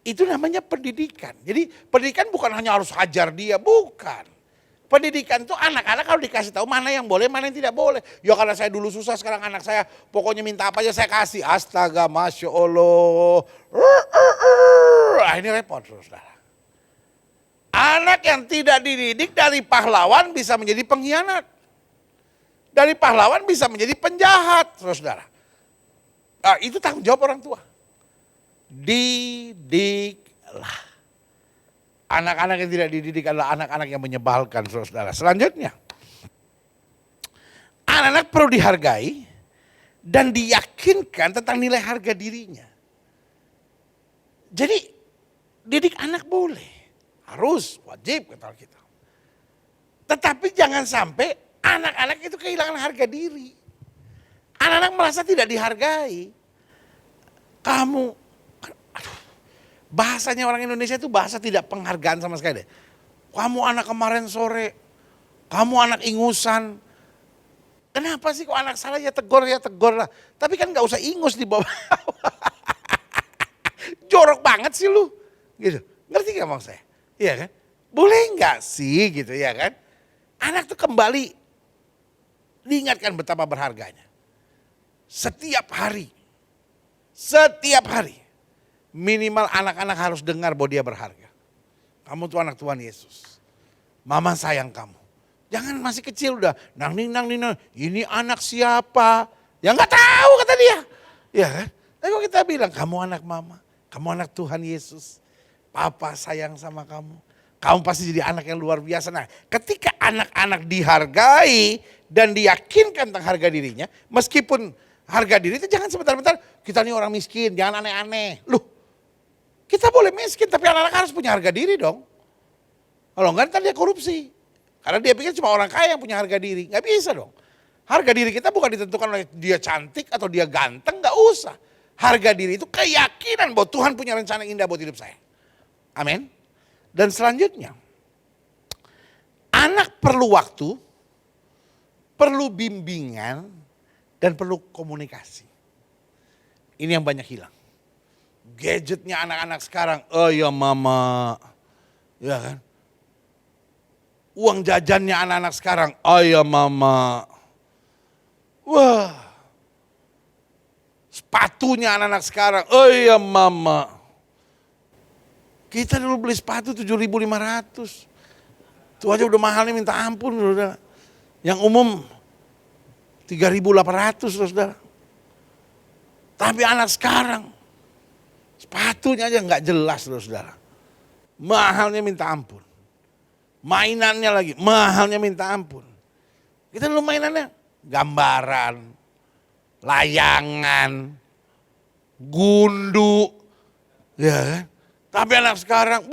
Itu namanya pendidikan. Jadi pendidikan bukan hanya harus hajar dia, bukan. Pendidikan itu anak-anak kalau dikasih tahu mana yang boleh, mana yang tidak boleh. Ya karena saya dulu susah, sekarang anak saya pokoknya minta apa aja saya kasih. Astaga, Masya Allah. Ini repot saudara. Anak yang tidak dididik dari pahlawan bisa menjadi pengkhianat. Dari pahlawan bisa menjadi penjahat, saudara. Nah, itu tanggung jawab orang tua. Didiklah. Anak-anak yang tidak dididik adalah anak-anak yang menyebalkan, saudara. Selanjutnya, anak-anak perlu dihargai dan diyakinkan tentang nilai harga dirinya. Jadi, didik anak boleh. Harus, wajib kata kita. Tetapi jangan sampai anak-anak itu kehilangan harga diri. Anak-anak merasa tidak dihargai. Kamu, aduh, bahasanya orang Indonesia itu bahasa tidak penghargaan sama sekali deh. Kamu anak kemarin sore, kamu anak ingusan. Kenapa sih kok anak salah ya tegur lah. Tapi kan gak usah ingus di bawah. Jorok banget sih lu. Gitu. Ngerti gak maksud saya? Iya kan? Boleh gak sih gitu ya kan? Anak tuh kembali diingatkan betapa berharganya. Setiap hari minimal anak-anak harus dengar bahwa dia berharga. Kamu tuh anak Tuhan Yesus. Mama sayang kamu. Jangan masih kecil udah nang ning, ini anak siapa? Ya nggak tahu kata dia. Ya kan? Tapi kalau kita bilang kamu anak mama, kamu anak Tuhan Yesus. Papa sayang sama kamu. Kamu pasti jadi anak yang luar biasa. Nah, ketika anak-anak dihargai dan diyakinkan tentang harga dirinya, meskipun harga diri itu jangan sebentar-bentar, kita nih orang miskin, jangan aneh-aneh. Loh, kita boleh miskin tapi anak-anak harus punya harga diri dong. Kalau enggak ntar dia korupsi. Karena dia pikir cuma orang kaya yang punya harga diri. Nggak bisa dong. Harga diri kita bukan ditentukan oleh dia cantik atau dia ganteng, nggak usah. Harga diri itu keyakinan bahwa Tuhan punya rencana indah buat hidup saya. Amin. Dan selanjutnya, anak perlu waktu, perlu bimbingan, dan perlu komunikasi. Ini yang banyak hilang. Gadgetnya anak-anak sekarang, oh ya mama, ya kan. Uang jajannya anak-anak sekarang, oh ya mama. Wah, sepatunya anak-anak sekarang, oh ya mama. Kita dulu beli sepatu 7.500. Itu aja udah mahalnya minta ampun, saudara. Yang umum 3.800, saudara. Tapi anak sekarang sepatunya aja nggak jelas, saudara. Mahalnya minta ampun. Mainannya lagi mahalnya minta ampun. Kita dulu mainannya gambaran, layangan, gundu, ya kan? Tapi anak sekarang,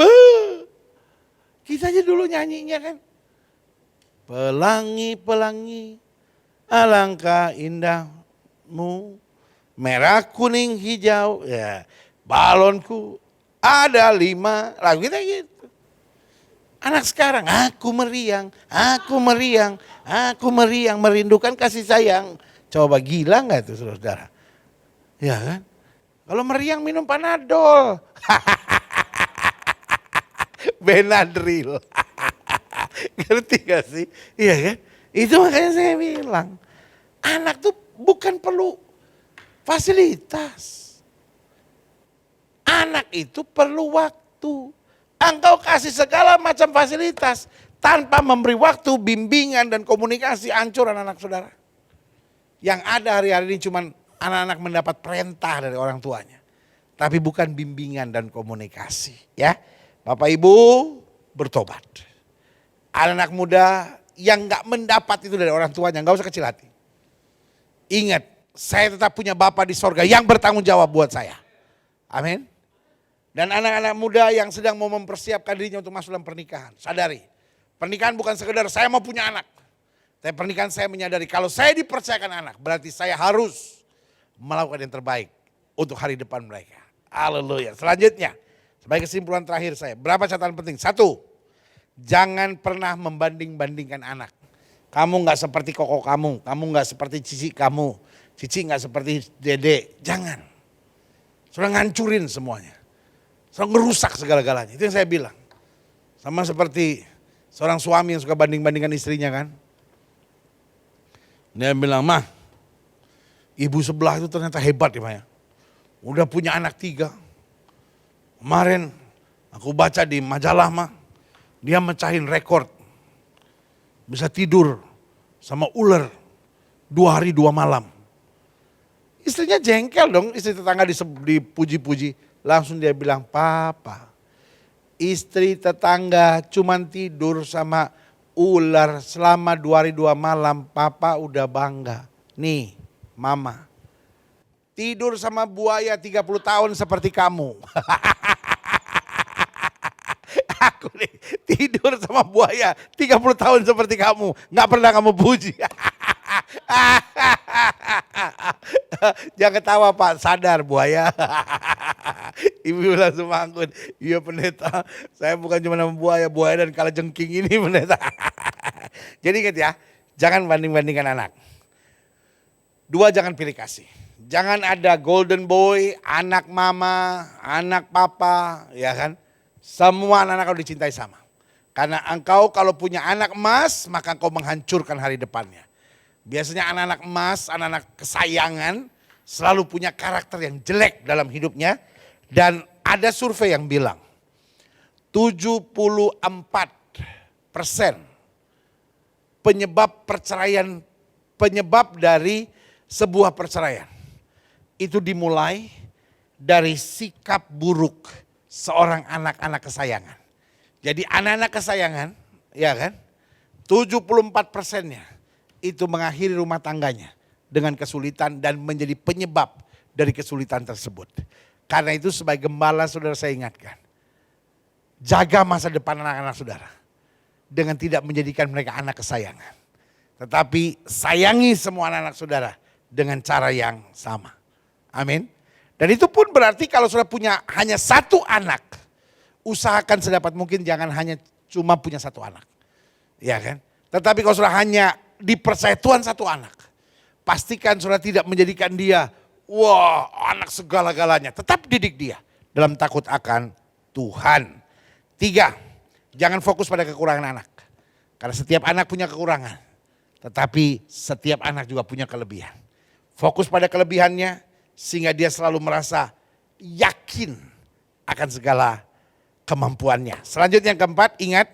kita aja dulu nyanyinya kan. Pelangi-pelangi, alangkah indahmu, merah, kuning, hijau, ya balonku ada 5, lagu kita gitu. Anak sekarang, aku meriang, merindukan kasih sayang. Coba gila nggak itu saudara? Ya kan? Kalau meriang minum Panadol. Benadryl. Ngerti gak sih? Iya kan? Itu makanya saya bilang, anak tuh bukan perlu fasilitas. Anak itu perlu waktu. Engkau kasih segala macam fasilitas tanpa memberi waktu, bimbingan dan komunikasi, hancur anak-anak saudara. Yang ada hari-hari ini cuma anak-anak mendapat perintah dari orang tuanya. Tapi bukan bimbingan dan komunikasi. Ya, Bapak Ibu bertobat. Anak muda yang gak mendapat itu dari orang tuanya, gak usah kecil hati. Ingat, saya tetap punya Bapa di sorga yang bertanggung jawab buat saya. Amin. Dan anak-anak muda yang sedang mau mempersiapkan dirinya untuk masuk dalam pernikahan. Sadari, pernikahan bukan sekedar saya mau punya anak. Tapi pernikahan saya menyadari kalau saya dipercayakan anak, berarti saya harus melakukan yang terbaik untuk hari depan mereka. Haleluya. Selanjutnya, sebagai kesimpulan terakhir saya, berapa catatan penting? 1, jangan pernah membanding-bandingkan anak. Kamu gak seperti koko kamu gak seperti cici kamu, cici gak seperti dede. Jangan. Sudah ngancurin semuanya. Sudah ngerusak segala-galanya. Itu yang saya bilang. Sama seperti seorang suami yang suka banding-bandingkan istrinya kan. Dia bilang, mah, ibu sebelah itu ternyata hebat ya, Maya. Udah punya anak 3. Kemarin aku baca di majalah mah, dia mecahin rekor. Bisa tidur sama ular 2 hari 2 malam. Istrinya jengkel dong, istri tetangga dipuji-puji. Langsung dia bilang, papa, istri tetangga cuman tidur sama ular selama 2 hari 2 malam, papa udah bangga. Nih, mama, tidur sama buaya 30 tahun seperti kamu. Aku nih tidur sama buaya 30 tahun seperti kamu, gak pernah kamu puji. Jangan ketawa Pak, sadar buaya. Ibu langsung mangkut. Iya pendeta, saya bukan cuma nama buaya, buaya dan kalajengking ini pendeta. Jadi ingat ya, jangan banding-bandingkan anak. Dua, jangan pilih kasih. Jangan ada golden boy, anak mama, anak papa, ya kan. Semua anak-anak kau dicintai sama. Karena engkau kalau punya anak emas, maka engkau menghancurkan hari depannya. Biasanya anak-anak emas, anak-anak kesayangan selalu punya karakter yang jelek dalam hidupnya. Dan ada survei yang bilang 74% penyebab dari sebuah perceraian itu dimulai dari sikap buruk seorang anak-anak kesayangan. Jadi anak-anak kesayangan, ya kan, 74%-nya itu mengakhiri rumah tangganya dengan kesulitan dan menjadi penyebab dari kesulitan tersebut. Karena itu sebagai gembala saudara saya ingatkan, jaga masa depan anak-anak saudara dengan tidak menjadikan mereka anak kesayangan. Tetapi sayangi semua anak-anak saudara dengan cara yang sama. Amin. Dan itu pun berarti kalau saudara punya hanya satu anak, usahakan sedapat mungkin jangan hanya cuma punya satu anak. Ya kan? Tetapi kalau saudara hanya dipercaya Tuhan satu anak, pastikan saudara tidak menjadikan dia, wah anak segala-galanya. Tetap didik dia dalam takut akan Tuhan. 3, jangan fokus pada kekurangan anak. Karena setiap anak punya kekurangan. Tetapi setiap anak juga punya kelebihan. Fokus pada kelebihannya sehingga dia selalu merasa yakin akan segala kemampuannya. Selanjutnya yang keempat, ingat,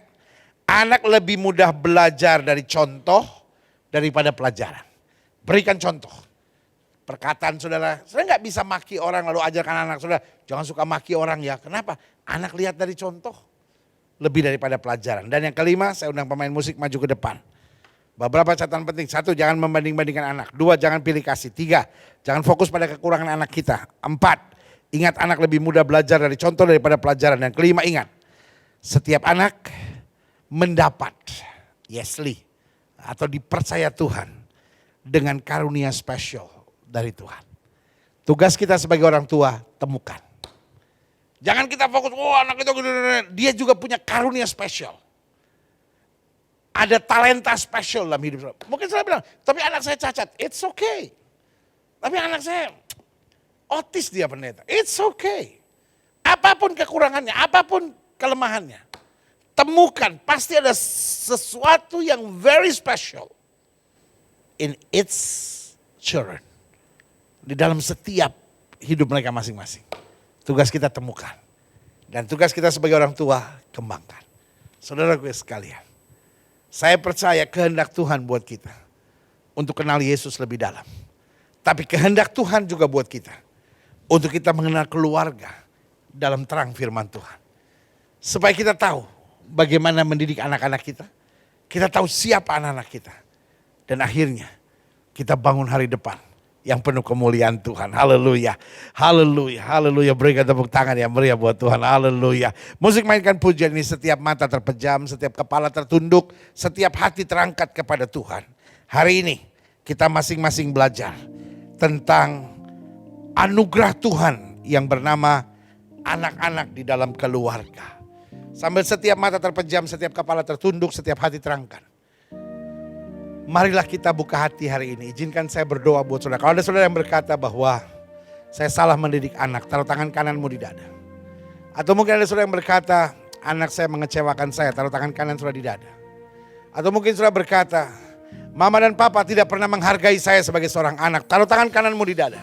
anak lebih mudah belajar dari contoh daripada pelajaran. Berikan contoh. Perkataan saudara nggak bisa maki orang lalu ajarkan anak saudara, jangan suka maki orang ya. Kenapa? Anak lihat dari contoh lebih daripada pelajaran. Dan yang kelima, saya undang pemain musik maju ke depan. Beberapa catatan penting. 1, jangan membanding-bandingkan anak. 2, jangan pilih kasih. 3, jangan fokus pada kekurangan anak kita. 4, ingat anak lebih mudah belajar dari contoh daripada pelajaran. Dan kelima, ingat, setiap anak mendapat Yesli atau dipercaya Tuhan dengan karunia spesial dari Tuhan. Tugas kita sebagai orang tua, temukan. Jangan kita fokus, oh anak itu, dia juga punya karunia spesial. Ada talenta spesial dalam hidup saya. Mungkin saya bilang, tapi anak saya cacat, it's okay. Tapi anak saya otis dia pendeta, it's okay. Apapun kekurangannya, apapun kelemahannya, temukan, pasti ada sesuatu yang very special in its children. Di dalam setiap hidup mereka masing-masing. Tugas kita temukan. Dan tugas kita sebagai orang tua, kembangkan. Saudara gue sekalian, saya percaya kehendak Tuhan buat kita untuk kenal Yesus lebih dalam. Tapi kehendak Tuhan juga buat kita untuk kita mengenal keluarga dalam terang firman Tuhan. Supaya kita tahu bagaimana mendidik anak-anak kita. Kita tahu siapa anak-anak kita. Dan akhirnya kita bangun hari depan yang penuh kemuliaan Tuhan. Haleluya. Haleluya. Haleluya. Berikan tepuk tangan yang meriah buat Tuhan. Haleluya. Musik mainkan pujian ini, setiap mata terpejam, setiap kepala tertunduk, setiap hati terangkat kepada Tuhan. Hari ini kita masing-masing belajar tentang anugerah Tuhan yang bernama anak-anak di dalam keluarga. Sambil setiap mata terpejam, setiap kepala tertunduk, setiap hati terangkat. Marilah kita buka hati hari ini. Izinkan saya berdoa buat saudara. Kalau ada saudara yang berkata bahwa saya salah mendidik anak, taruh tangan kananmu di dada. Atau mungkin ada saudara yang berkata, anak saya mengecewakan saya, taruh tangan kanan saudara di dada. Atau mungkin saudara berkata, mama dan papa tidak pernah menghargai saya sebagai seorang anak, taruh tangan kananmu di dada.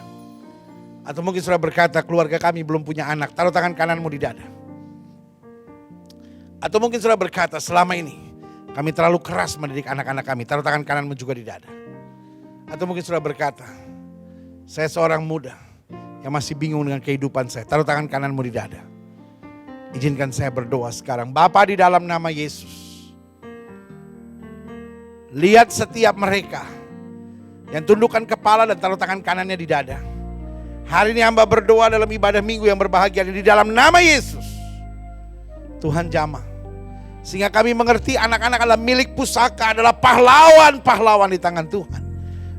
Atau mungkin saudara berkata, keluarga kami belum punya anak, taruh tangan kananmu di dada. Atau mungkin saudara berkata, selama ini kami terlalu keras mendidik anak-anak kami, taruh tangan kananmu juga di dada. Atau mungkin saudara berkata, saya seorang muda yang masih bingung dengan kehidupan saya, taruh tangan kananmu di dada. Izinkan saya berdoa sekarang. Bapa, di dalam nama Yesus, lihat setiap mereka yang tundukkan kepala dan taruh tangan kanannya di dada. Hari ini hamba berdoa dalam ibadah minggu yang berbahagia ini, di dalam nama Yesus. Tuhan jamah. Sehingga kami mengerti anak-anak adalah milik pusaka, adalah pahlawan-pahlawan di tangan Tuhan.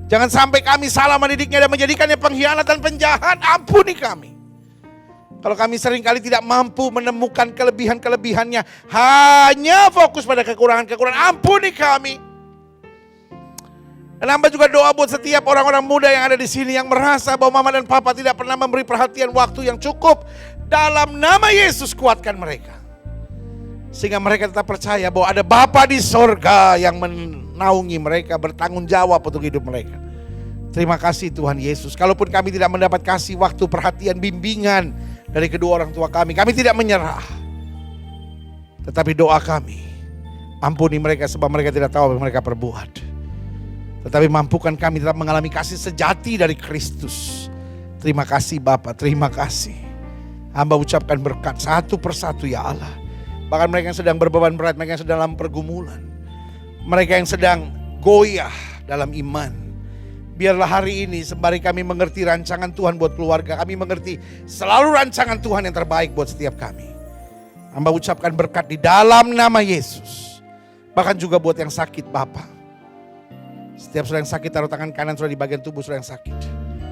Jangan sampai kami salah mendidiknya dan menjadikannya pengkhianat dan penjahat. Ampuni kami. Kalau kami seringkali tidak mampu menemukan kelebihan-kelebihannya, hanya fokus pada kekurangan-kekurangan, ampuni kami. Dan hamba juga doa buat setiap orang-orang muda yang ada di sini yang merasa bahwa mama dan papa tidak pernah memberi perhatian waktu yang cukup. Dalam nama Yesus kuatkan mereka. Sehingga mereka tetap percaya bahwa ada Bapa di sorga yang menaungi mereka, bertanggung jawab untuk hidup mereka. Terima kasih Tuhan Yesus. Kalaupun kami tidak mendapat kasih waktu, perhatian, bimbingan dari kedua orang tua kami tidak menyerah. Tetapi doa kami, ampuni mereka sebab mereka tidak tahu apa yang mereka perbuat. Tetapi mampukan kami tetap mengalami kasih sejati dari Kristus. Terima kasih Bapa, terima kasih. Hamba ucapkan berkat satu persatu ya Allah. Bahkan mereka yang sedang berbeban berat, mereka yang sedang dalam pergumulan, mereka yang sedang goyah dalam iman. Biarlah hari ini sembari kami mengerti rancangan Tuhan buat keluarga, kami mengerti selalu rancangan Tuhan yang terbaik buat setiap kami. Hamba ucapkan berkat di dalam nama Yesus. Bahkan juga buat yang sakit Bapa. Setiap saudara yang sakit taruh tangan kanan saudara di bagian tubuh saudara yang sakit.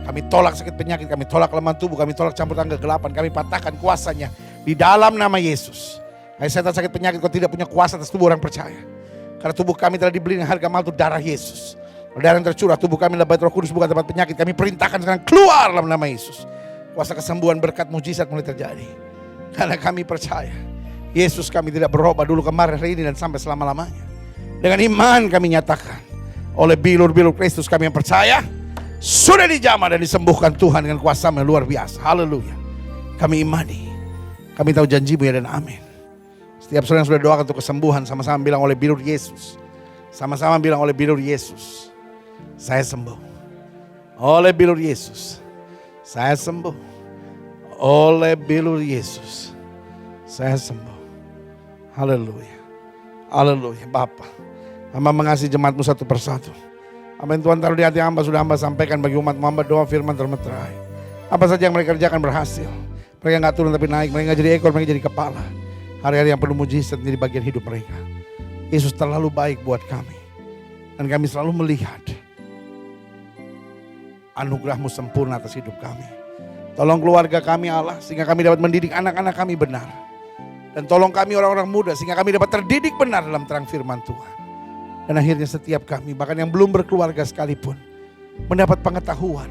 Kami tolak sakit penyakit, kami tolak kelemahan tubuh, kami tolak campur tangan kegelapan, kami patahkan kuasanya di dalam nama Yesus. Hai setan sakit penyakit, kau tidak punya kuasa atas tubuh orang percaya. Karena tubuh kami telah dibeli dengan harga mahal, itu darah Yesus. Darah yang tercurah, tubuh kami adalah bait Roh Kudus, bukan tempat penyakit. Kami perintahkan sekarang keluar dalam nama Yesus. Kuasa kesembuhan, berkat, mujizat mulai terjadi. Karena kami percaya Yesus kami tidak berubah dulu, kemarin, hari ini dan sampai selama-lamanya. Dengan iman kami nyatakan oleh bilur-bilur Kristus kami yang percaya sudah dijamah dan disembuhkan Tuhan dengan kuasa-Nya luar biasa. Haleluya. Kami imani. Kami tahu janji-Mu ya dan amin. Setiap saudara yang sudah doakan untuk kesembuhan, sama-sama bilang oleh bilur Yesus. Sama-sama bilang oleh bilur Yesus, saya sembuh. Oleh bilur Yesus, saya sembuh. Oleh bilur Yesus, saya sembuh. Haleluya. Haleluya. Bapa, hamba mengasihi jemaat-Mu satu persatu. Apa yang Tuhan taruh di hati hamba sudah hamba sampaikan bagi umat-Mu. Hamba doa firman termeterai. Apa saja yang mereka kerjakan berhasil. Mereka gak turun tapi naik. Mereka gak jadi ekor, mereka jadi kepala. Hari-hari yang penuh mujizat menjadi bagian hidup mereka. Yesus terlalu baik buat kami. Dan kami selalu melihat anugerah-Mu sempurna atas hidup kami. Tolong keluarga kami Allah, sehingga kami dapat mendidik anak-anak kami benar. Dan tolong kami orang-orang muda, sehingga kami dapat terdidik benar dalam terang firman Tuhan. Dan akhirnya setiap kami, bahkan yang belum berkeluarga sekalipun, mendapat pengetahuan,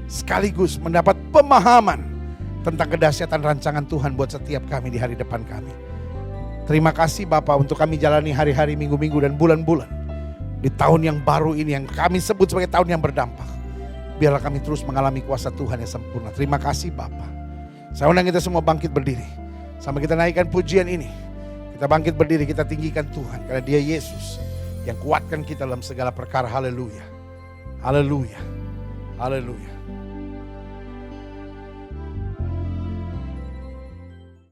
sekaligus mendapat pemahaman tentang kedahsyatan rancangan Tuhan buat setiap kami di hari depan kami. Terima kasih Bapak untuk kami jalani hari-hari, minggu-minggu dan bulan-bulan di tahun yang baru ini yang kami sebut sebagai tahun yang berdampak. Biarlah kami terus mengalami kuasa Tuhan yang sempurna. Terima kasih Bapak. Saya undang kita semua bangkit berdiri. Sampai kita naikkan pujian ini. Kita bangkit berdiri, kita tinggikan Tuhan. Karena Dia Yesus yang kuatkan kita dalam segala perkara. Haleluya. Haleluya. Haleluya.